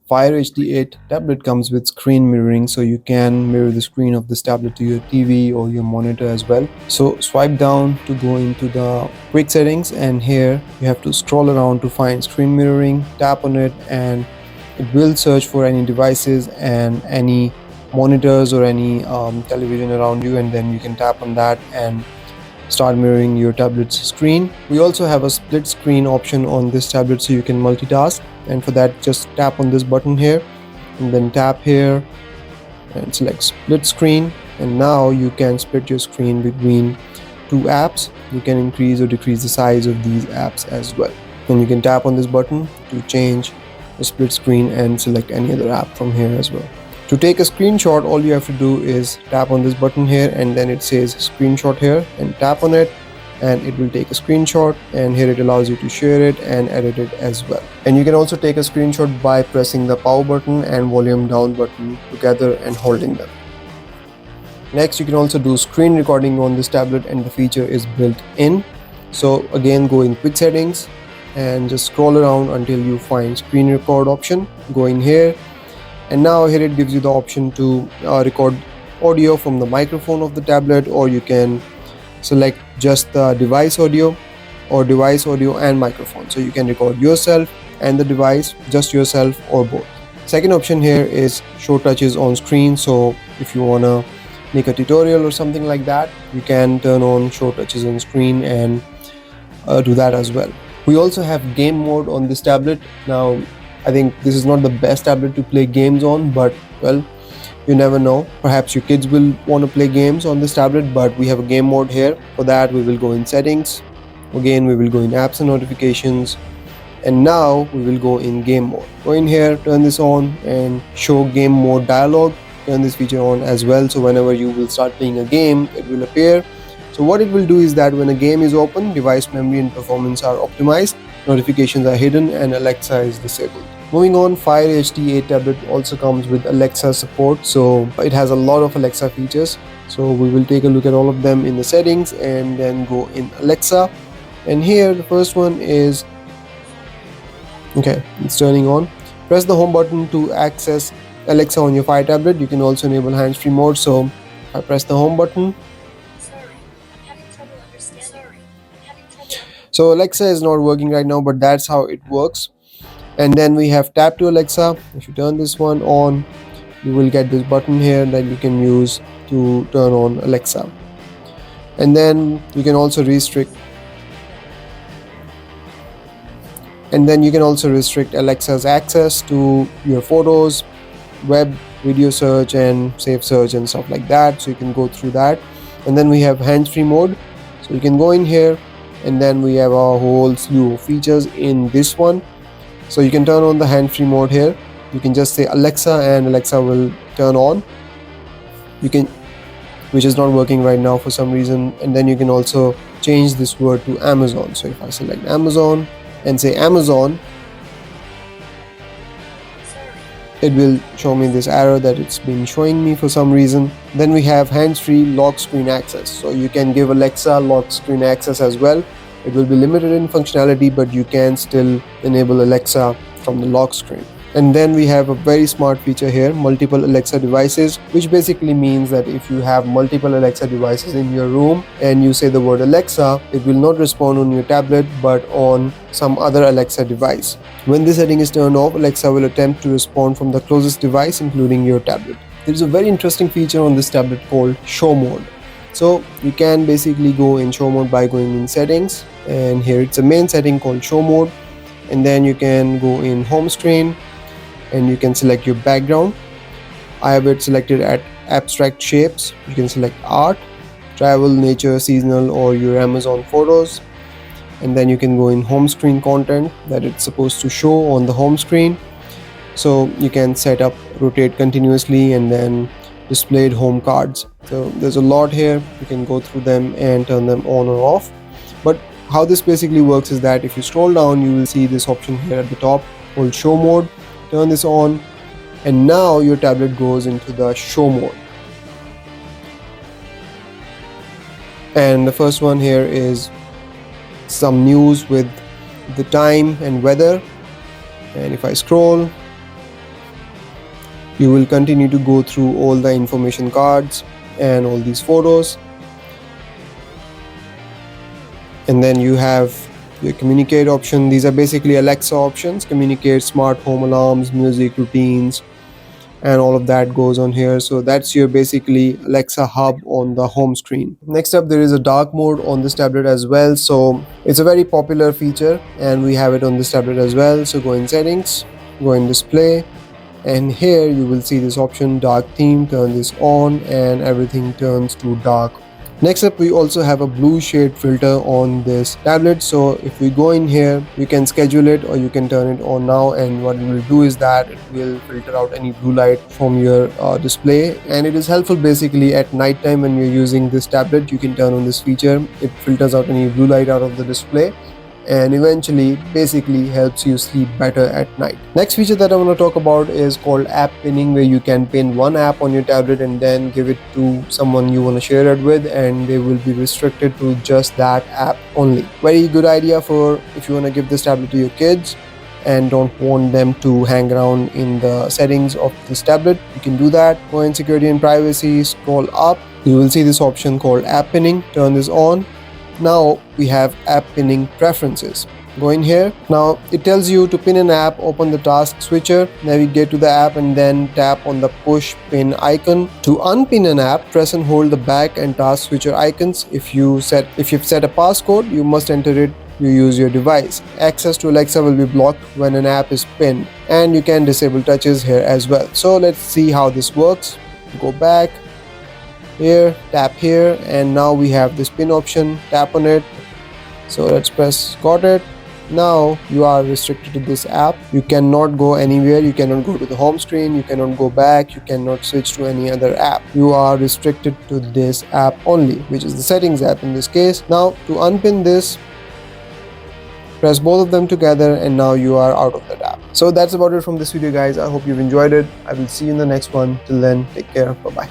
Fire HD8 tablet comes with screen mirroring, so you can mirror the screen of this tablet to your TV or your monitor as well. So swipe down to go into the quick settings, and here you have to scroll around to find screen mirroring. Tap on it and it will search for any devices and any monitors or any television around you, and then you can tap on that and start mirroring your tablet's screen. We also have a split screen option on this tablet, so you can multitask, and for that just tap on this button here and then tap here and select split screen, and now you can split your screen between two apps. You can increase or decrease the size of these apps as well, and you can tap on this button to change the split screen and select any other app from here as well. To take a screenshot, all you have to do is tap on this button here, and then it says screenshot here, and tap on it and it will take a screenshot, and here it allows you to share it and edit it as well. And you can also take a screenshot by pressing the power button and volume down button together and holding them. Next, you can also do screen recording on this tablet, and the feature is built in. So again, go in quick settings and just scroll around until you find screen record option. Go in here, and now here it gives you the option to record audio from the microphone of the tablet, or you can select just the device audio or device audio and microphone. So you can record yourself and the device, just yourself, or both. Second option here is show touches on screen. So if you want to make a tutorial or something like that, you can turn on show touches on screen and do that as well. We also have game mode on this tablet. Now I think this is not the best tablet to play games on, but well, you never know. Perhaps your kids will want to play games on this tablet, but we have a game mode here. For that, we will go in settings. Again, we will go in apps and notifications, and now we will go in game mode. Go in here, turn this on, and show game mode dialog. Turn this feature on as well, so whenever you will start playing a game, it will appear. So what it will do is that when a game is open, device memory and performance are optimized, notifications are hidden, and Alexa is disabled. Moving on, Fire HD8 tablet also comes with Alexa support, so it has a lot of Alexa features. So we will take a look at all of them in the settings and then go in Alexa. And here the first one is, okay, it's turning on. Press the home button to access Alexa on your Fire tablet. You can also enable hands-free mode. So I press the home button. So Alexa is not working right now, but that's how it works. And then we have tap to Alexa. If you turn this one on, you will get this button here that you can use to turn on Alexa. And then you can also restrict Alexa's access to your photos, web, video search, and safe search and stuff like that. So you can go through that. And then we have hands-free mode. So you can go in here, and then we have a whole slew of features in this one. So you can turn on the hands-free mode here. You can just say Alexa and Alexa will turn on. Which is not working right now for some reason. And then you can also change this word to Amazon. So if I select Amazon and say Amazon, it will show me this error that it's been showing me for some reason. Then we have hands-free lock screen access. So you can give Alexa lock screen access as well. It will be limited in functionality, but you can still enable Alexa from the lock screen. And then we have a very smart feature here, multiple Alexa devices, which basically means that if you have multiple Alexa devices in your room and you say the word Alexa, it will not respond on your tablet but on some other Alexa device. When this setting is turned off, Alexa will attempt to respond from the closest device, including your tablet. There is a very interesting feature on this tablet called show mode. So you can basically go in show mode by going in settings, and here it's a main setting called show mode, and then you can go in home screen and you can select your background. I have it selected at abstract shapes. You can select art, travel, nature, seasonal, or your Amazon photos, and then you can go in home screen content that it's supposed to show on the home screen. So you can set up rotate continuously and then displayed home cards. So there's a lot here. You can go through them and turn them on or off. But how this basically works is that if you scroll down, you will see this option here at the top called show mode. Turn this on, and now your tablet goes into the show mode. And the first one here is some news with the time and weather. And if I scroll, You will continue to go through all the information cards and all these photos. And then you have your communicate option. These are basically Alexa options: communicate, smart home alarms, music, routines, and all of that goes on here. So that's your basically Alexa hub on the home screen. Next up, there is a dark mode on this tablet as well. So it's a very popular feature and we have it on this tablet as well. So go in settings, go in display, and here you will see this option dark theme. Turn this on and everything turns to dark. Next up, we also have a blue shade filter on this tablet. So if we go in here, you can schedule it or you can turn it on now, and what it will do is that it will filter out any blue light from your display, and it is helpful basically at night time when you're using this tablet. You can turn on this feature. It filters out any blue light out of the display and eventually basically helps you sleep better at night. Next feature that I want to talk about is called app pinning, where you can pin one app on your tablet and then give it to someone you want to share it with, and they will be restricted to just that app only. Very good idea for if you want to give this tablet to your kids and don't want them to hang around in the settings of this tablet. You can do that. Go in security and privacy, scroll up, you will see this option called app pinning. Turn this on. Now we have app pinning preferences. Go in here. Now it tells you to pin an app. Open the task switcher, navigate to the app, and then tap on the push pin icon. To unpin an app, press and hold the back and task switcher icons. If you've set a passcode, you must enter it. You use your device. Access to Alexa will be blocked when an app is pinned, and you can disable touches here as well. So let's see how this works. Go back here, tap here, and now we have this pin option. Tap on it. So let's press got it. Now you are restricted to this app. You cannot go anywhere. You cannot go to the home screen. You cannot go back. You cannot switch to any other app. You are restricted to this app only, which is the settings app in this case. Now to unpin this, press both of them together, and now you are out of that app. So that's about it from this video, guys. I hope you've enjoyed it. I will see you in the next one. Till then, take care. Bye bye.